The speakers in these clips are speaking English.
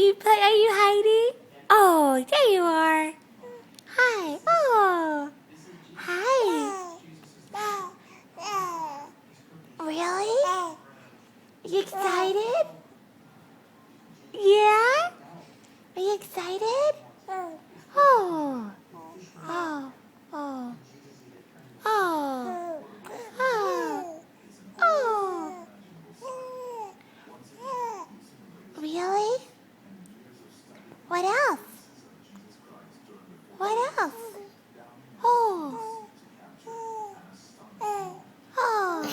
Are you hiding? Oh, there you are. Hi. Oh. Hi. Really? Are you excited? Yeah? Are you excited? Oh. Oh. Oh. Oh. Oh. Oh. Really? What else? What else? Oh. Oh.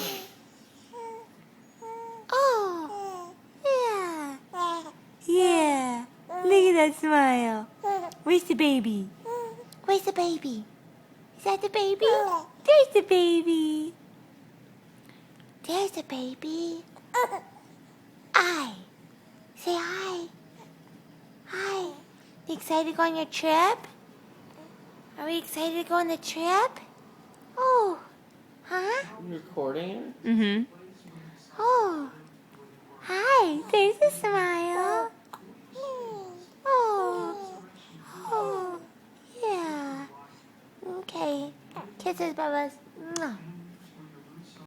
Oh. Yeah. Yeah. Look at that smile. Where's the baby? Where's the baby? Is that the baby? There's the baby. There's the baby. Hi. Say hi. Hi. You excited to go on your trip? Are we excited to go on the trip? Oh. Huh? You recording it? Mm-hmm. Oh. Hi. There